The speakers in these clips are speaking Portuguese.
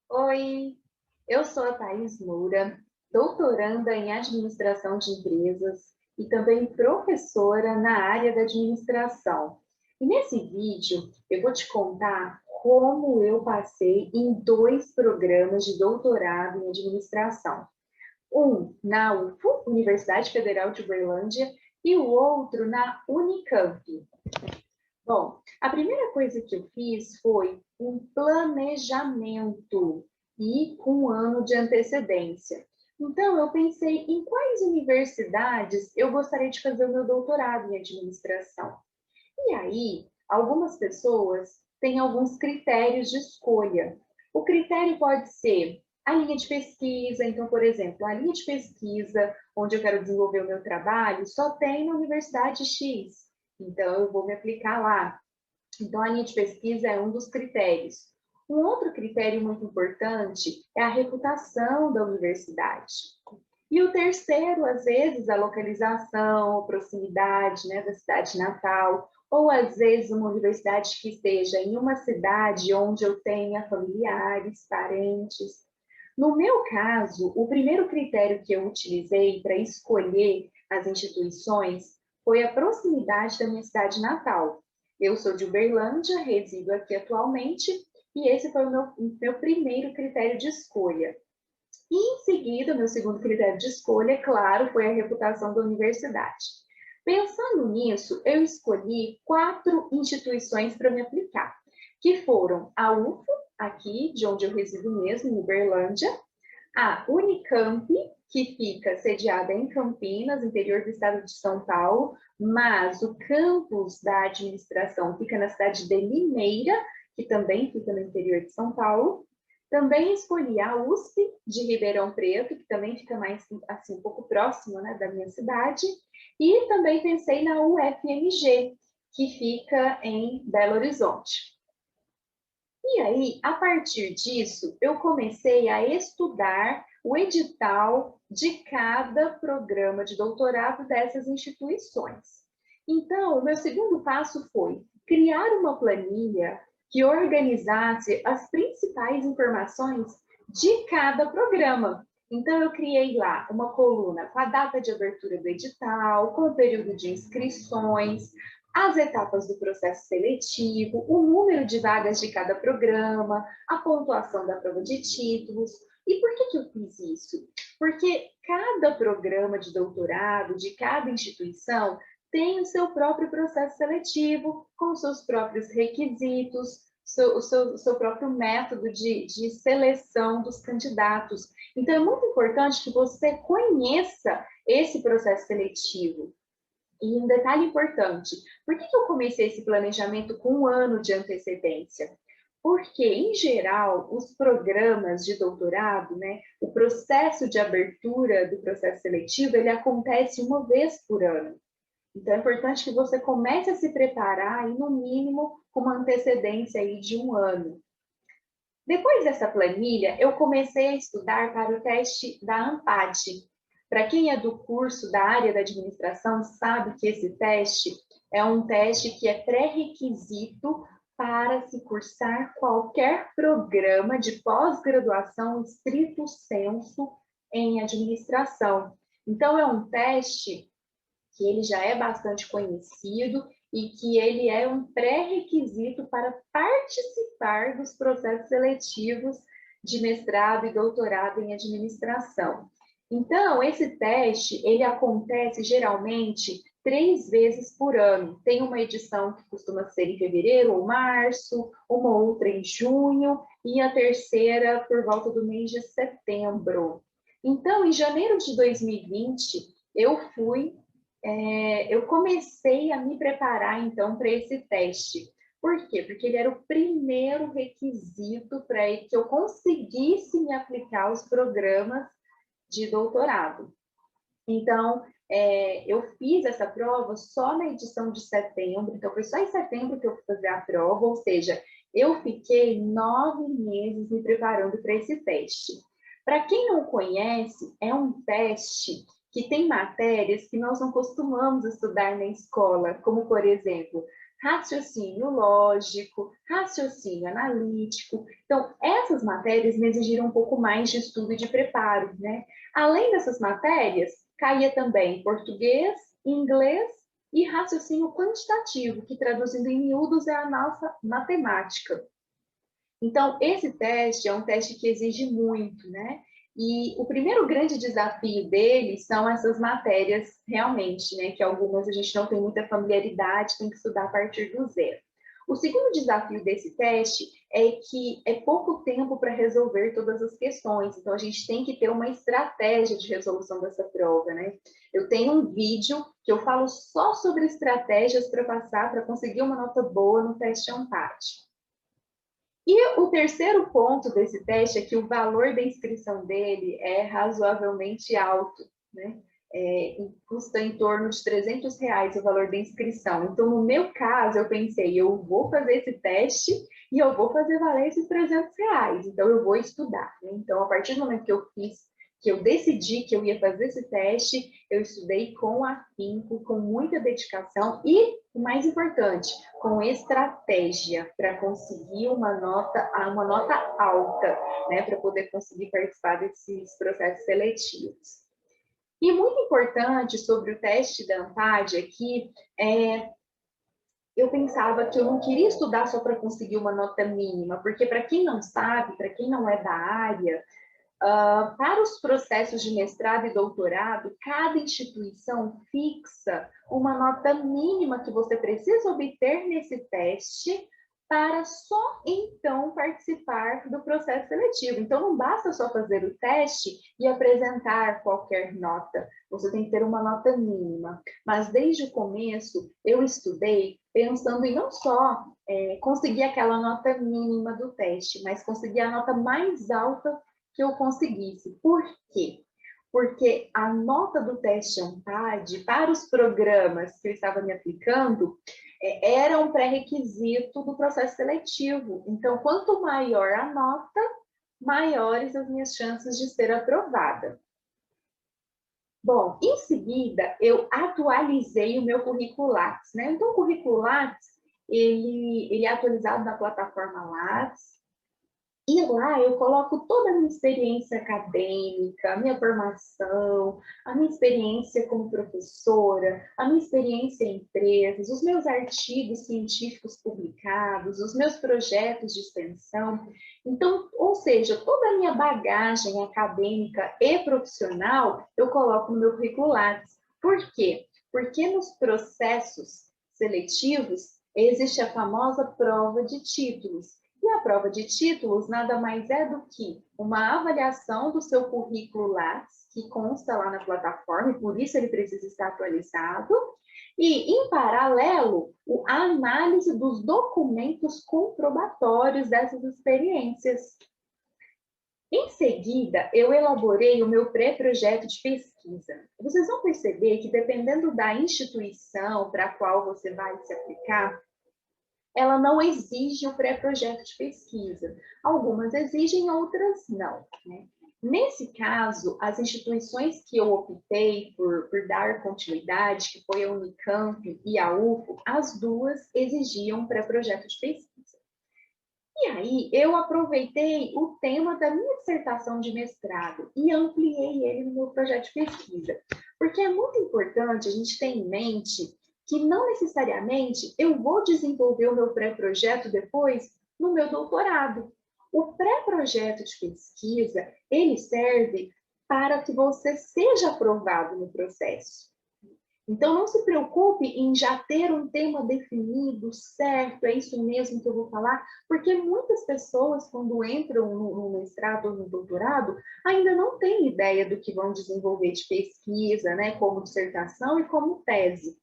Oi, eu sou a Thaís Moura, doutoranda em Administração de Empresas e também professora na área da administração. E nesse vídeo eu vou te contar como eu passei em dois programas de doutorado em administração. Um na UFO, Universidade Federal de Uberlândia, e o outro na Unicamp. Bom, a primeira coisa que eu fiz foi um planejamento e com um ano de antecedência. Então, eu pensei em quais universidades eu gostaria de fazer o meu doutorado em administração. E aí, algumas pessoas têm alguns critérios de escolha. O critério pode ser a linha de pesquisa. Então, por exemplo, a linha de pesquisa onde eu quero desenvolver o meu trabalho só tem na Universidade X. Então, eu vou me aplicar lá. Então, a linha de pesquisa é um dos critérios. Um outro critério muito importante é a reputação da universidade. E o terceiro, às vezes, a localização, a proximidade, né, da cidade natal, ou às vezes uma universidade que esteja em uma cidade onde eu tenha familiares, parentes. No meu caso, o primeiro critério que eu utilizei para escolher as instituições foi a proximidade da minha cidade natal. Eu sou de Uberlândia, resido aqui atualmente, e esse foi o meu primeiro critério de escolha. E em seguida, meu segundo critério de escolha, é claro, foi a reputação da universidade. Pensando nisso, eu escolhi quatro instituições para me aplicar, que foram a UFO, aqui de onde eu resido mesmo, em Uberlândia, a Unicamp, que fica sediada em Campinas, interior do estado de São Paulo, mas o campus da administração fica na cidade de Limeira, que também fica no interior de São Paulo. Também escolhi a USP de Ribeirão Preto, que também fica mais assim um pouco próximo, né, da minha cidade, e também pensei na UFMG, que fica em Belo Horizonte. E aí, a partir disso, eu comecei a estudar o edital de cada programa de doutorado dessas instituições. Então, o meu segundo passo foi criar uma planilha que organizasse as principais informações de cada programa. Então, eu criei lá uma coluna com a data de abertura do edital, com o período de inscrições, as etapas do processo seletivo, o número de vagas de cada programa, a pontuação da prova de títulos. E por que eu fiz isso? Porque cada programa de doutorado, de cada instituição, tem o seu próprio processo seletivo, com seus próprios requisitos, o seu próprio método de seleção dos candidatos. Então, é muito importante que você conheça esse processo seletivo. E um detalhe importante, por que eu comecei esse planejamento com um ano de antecedência? Porque, em geral, os programas de doutorado, né, o processo de abertura do processo seletivo, ele acontece uma vez por ano. Então, é importante que você comece a se preparar, aí, no mínimo, com uma antecedência aí de um ano. Depois dessa planilha, eu comecei a estudar para o teste da ANPAD. Para quem é do curso da área da administração, sabe que esse teste é um teste que é pré-requisito para se cursar qualquer programa de pós-graduação estrito sensu em administração. Então, é um teste que ele já é bastante conhecido e que ele é um pré-requisito para participar dos processos seletivos de mestrado e doutorado em administração. Então, esse teste, ele acontece geralmente 3 vezes por ano. Tem uma edição que costuma ser em fevereiro ou março, uma outra em junho e a terceira por volta do mês de setembro. Então, em janeiro de 2020, eu comecei a me preparar, então, para esse teste. Por quê? Porque ele era o primeiro requisito para que eu conseguisse me aplicar aos programas de doutorado. Então, eu fiz essa prova só na edição de setembro, então foi só em setembro que eu fui fazer a prova, ou seja, eu fiquei 9 meses me preparando para esse teste. Para quem não conhece, é um teste que tem matérias que nós não costumamos estudar na escola, como, por exemplo, raciocínio lógico, raciocínio analítico. Então, essas matérias me exigiram um pouco mais de estudo e de preparo, né? Além dessas matérias, caía também português, inglês e raciocínio quantitativo, que traduzindo em miúdos é a nossa matemática. Então, esse teste é um teste que exige muito, né? E o primeiro grande desafio dele são essas matérias, realmente, né? Que algumas a gente não tem muita familiaridade, tem que estudar a partir do zero. O segundo desafio desse teste é que é pouco tempo para resolver todas as questões, então a gente tem que ter uma estratégia de resolução dessa prova, né? Eu tenho um vídeo que eu falo só sobre estratégias para passar, para conseguir uma nota boa no teste ANPAD. E o terceiro ponto desse teste é que o valor da inscrição dele é razoavelmente alto, né? Custa em torno de R$ 300 o valor da inscrição. Então, no meu caso, eu pensei, eu vou fazer esse teste e eu vou fazer valer esses R$ 300. Então, eu vou estudar, né? Então, a partir do momento que eu decidi que eu ia fazer esse teste, eu estudei com afinco, com muita dedicação e, o mais importante, com estratégia para conseguir uma nota alta, né, para poder conseguir participar desses processos seletivos. E muito importante sobre o teste da ANPAD aqui, eu pensava que eu não queria estudar só para conseguir uma nota mínima, porque para quem não sabe, para quem não é da área, para os processos de mestrado e doutorado, cada instituição fixa uma nota mínima que você precisa obter nesse teste para só então participar do processo seletivo. Então, não basta só fazer o teste e apresentar qualquer nota, você tem que ter uma nota mínima. Mas desde o começo, eu estudei pensando em não só conseguir aquela nota mínima do teste, mas conseguir a nota mais alta que eu conseguisse. Por quê? Porque a nota do teste ANPAD para os programas que eu estava me aplicando era um pré-requisito do processo seletivo. Então, quanto maior a nota, maiores as minhas chances de ser aprovada. Bom, em seguida, eu atualizei o meu currículo Lattes, né? Então, o currículo Lattes, ele é atualizado na plataforma Lattes, e lá eu coloco toda a minha experiência acadêmica, a minha formação, a minha experiência como professora, a minha experiência em empresas, os meus artigos científicos publicados, os meus projetos de extensão. Então, ou seja, toda a minha bagagem acadêmica e profissional eu coloco no meu currículo Lattes. Por quê? Porque nos processos seletivos existe a famosa prova de títulos. E a prova de títulos nada mais é do que uma avaliação do seu currículo Lattes, que consta lá na plataforma, e por isso ele precisa estar atualizado, e, em paralelo, a análise dos documentos comprobatórios dessas experiências. Em seguida, eu elaborei o meu pré-projeto de pesquisa. Vocês vão perceber que, dependendo da instituição para a qual você vai se aplicar, ela não exige o pré-projeto de pesquisa. Algumas exigem, outras não, né? Nesse caso, as instituições que eu optei por dar continuidade, que foi a Unicamp e a UFO, as duas exigiam pré-projeto de pesquisa. E aí, eu aproveitei o tema da minha dissertação de mestrado e ampliei ele no meu projeto de pesquisa, porque é muito importante a gente ter em mente que não necessariamente eu vou desenvolver o meu pré-projeto depois no meu doutorado. O pré-projeto de pesquisa, ele serve para que você seja aprovado no processo. Então, não se preocupe em já ter um tema definido, certo, é isso mesmo que eu vou falar, porque muitas pessoas, quando entram no mestrado ou no doutorado, ainda não têm ideia do que vão desenvolver de pesquisa, né, como dissertação e como tese.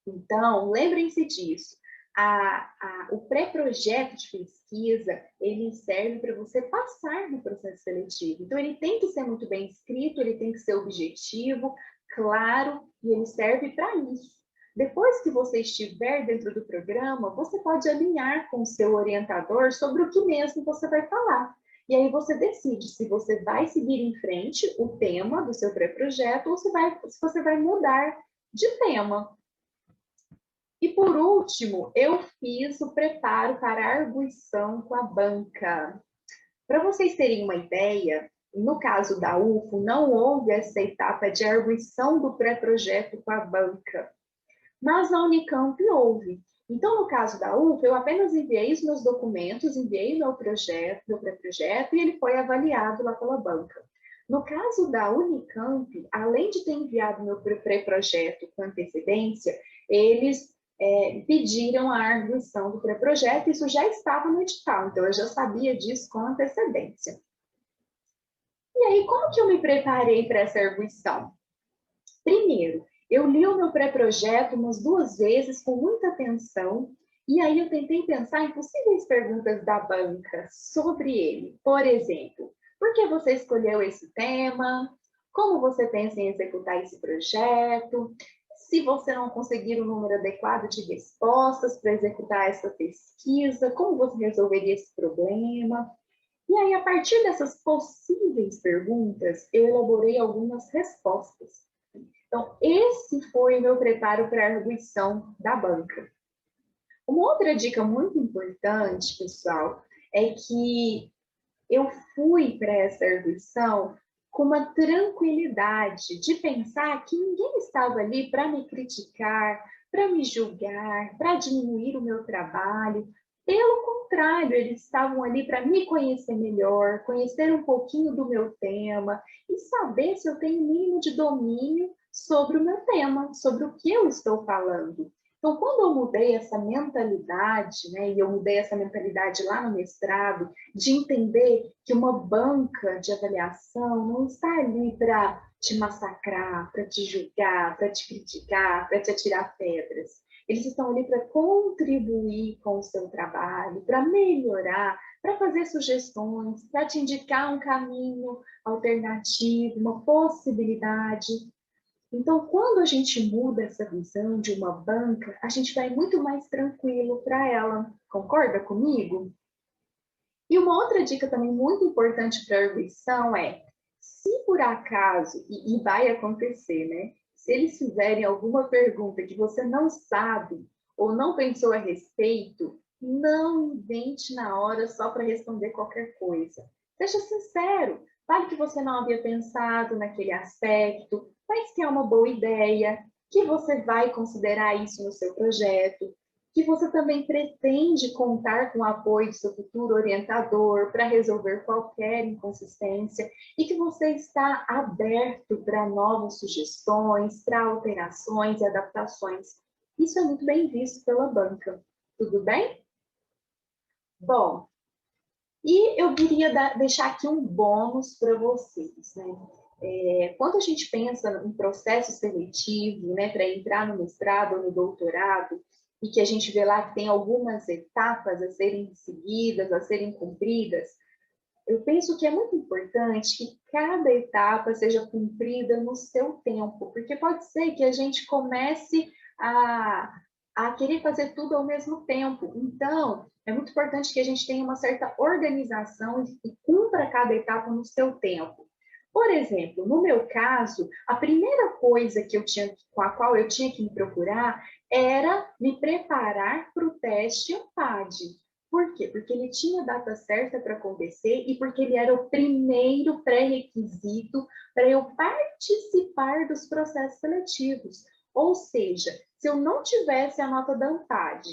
Então, lembrem-se disso. O pré-projeto de pesquisa, ele serve para você passar no processo seletivo. Então, ele tem que ser muito bem escrito, ele tem que ser objetivo, claro, e ele serve para isso. Depois que você estiver dentro do programa, você pode alinhar com o seu orientador sobre o que mesmo você vai falar. E aí você decide se você vai seguir em frente o tema do seu pré-projeto ou se você vai mudar de tema. E por último, eu fiz o preparo para a arguição com a banca. Para vocês terem uma ideia, no caso da UFO, não houve essa etapa de arguição do pré-projeto com a banca, mas na Unicamp houve. Então, no caso da UFO, eu apenas enviei os meus documentos, enviei meu projeto, meu pré-projeto, e ele foi avaliado lá pela banca. No caso da Unicamp, além de ter enviado meu pré-projeto com antecedência, eles pediram a arguição do pré-projeto, isso já estava no edital, então eu já sabia disso com antecedência. E aí, como que eu me preparei para essa arguição? Primeiro, eu li o meu pré-projeto umas 2 vezes com muita atenção, e aí eu tentei pensar em possíveis perguntas da banca sobre ele. Por exemplo, por que você escolheu esse tema? Como você pensa em executar esse projeto? Se você não conseguir o número adequado de respostas para executar essa pesquisa, como você resolveria esse problema? E aí, a partir dessas possíveis perguntas, eu elaborei algumas respostas. Então, esse foi o meu preparo para a arguição da banca. Uma outra dica muito importante, pessoal, é que eu fui para essa arguição com uma tranquilidade de pensar que ninguém estava ali para me criticar, para me julgar, para diminuir o meu trabalho. Pelo contrário, eles estavam ali para me conhecer melhor, conhecer um pouquinho do meu tema e saber se eu tenho o mínimo de domínio sobre o meu tema, sobre o que eu estou falando. Então, quando eu mudei essa mentalidade, né, e eu mudei essa mentalidade lá no mestrado, de entender que uma banca de avaliação não está ali para te massacrar, para te julgar, para te criticar, para te atirar pedras. Eles estão ali para contribuir com o seu trabalho, para melhorar, para fazer sugestões, para te indicar um caminho alternativo, uma possibilidade. Então, quando a gente muda essa visão de uma banca, a gente vai muito mais tranquilo para ela. Concorda comigo? E uma outra dica também muito importante para a arguição é, se por acaso, e vai acontecer, né? Se eles fizerem alguma pergunta que você não sabe ou não pensou a respeito, não invente na hora só para responder qualquer coisa. Seja sincero, fale que você não havia pensado naquele aspecto, mas que é uma boa ideia, que você vai considerar isso no seu projeto, que você também pretende contar com o apoio do seu futuro orientador para resolver qualquer inconsistência e que você está aberto para novas sugestões, para alterações e adaptações. Isso é muito bem visto pela banca. Tudo bem? Bom, e eu queria deixar aqui um bônus para vocês, né? Quando a gente pensa em processo seletivo, né, para entrar no mestrado ou no doutorado, e que a gente vê lá que tem algumas etapas a serem seguidas, a serem cumpridas, eu penso que é muito importante que cada etapa seja cumprida no seu tempo, porque pode ser que a gente comece a querer fazer tudo ao mesmo tempo. Então, é muito importante que a gente tenha uma certa organização e cumpra cada etapa no seu tempo. Por exemplo, no meu caso, a primeira coisa que com a qual eu tinha que me procurar era me preparar para o teste ANPAD. Por quê? Porque ele tinha a data certa para acontecer e porque ele era o primeiro pré-requisito para eu participar dos processos seletivos. Ou seja, se eu não tivesse a nota da ANPAD,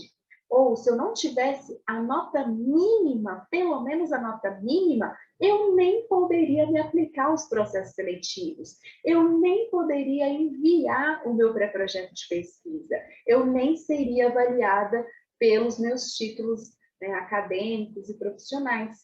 ou se eu não tivesse a nota mínima, pelo menos a nota mínima, eu nem poderia me aplicar aos processos seletivos. Eu nem poderia enviar o meu pré-projeto de pesquisa. Eu nem seria avaliada pelos meus títulos, né, acadêmicos e profissionais.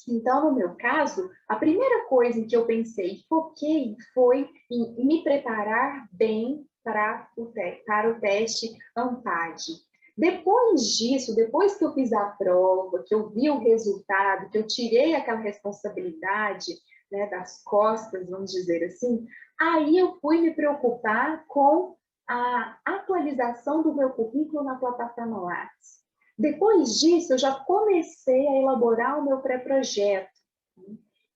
Então, no meu caso, a primeira coisa em que eu pensei e foquei foi em me preparar bem para o teste ANPAD. Depois disso, depois que eu fiz a prova, que eu vi o resultado, que eu tirei aquela responsabilidade, né, das costas, vamos dizer assim, aí eu fui me preocupar com a atualização do meu currículo na plataforma Lattes. Depois disso, eu já comecei a elaborar o meu pré-projeto.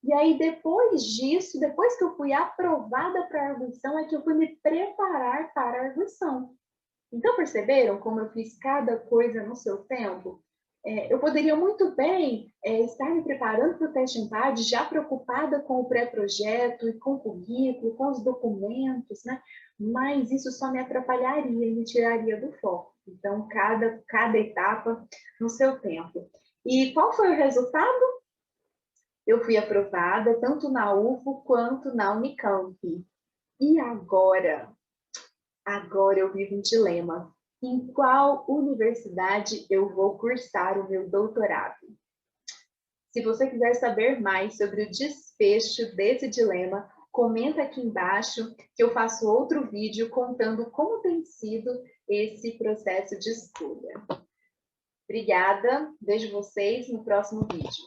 E aí, depois disso, depois que eu fui aprovada para a arguição, é que eu fui me preparar para a arguição. Então, perceberam como eu fiz cada coisa no seu tempo? Eu poderia muito bem estar me preparando para o teste EMPAD, já preocupada com o pré-projeto e com o currículo, com os documentos, né? Mas isso só me atrapalharia e me tiraria do foco. Então, cada etapa no seu tempo. E qual foi o resultado? Eu fui aprovada tanto na UFO quanto na Unicamp. E agora? Agora eu vivo um dilema. Em qual universidade eu vou cursar o meu doutorado? Se você quiser saber mais sobre o desfecho desse dilema, comenta aqui embaixo que eu faço outro vídeo contando como tem sido esse processo de escolha. Obrigada, vejo vocês no próximo vídeo.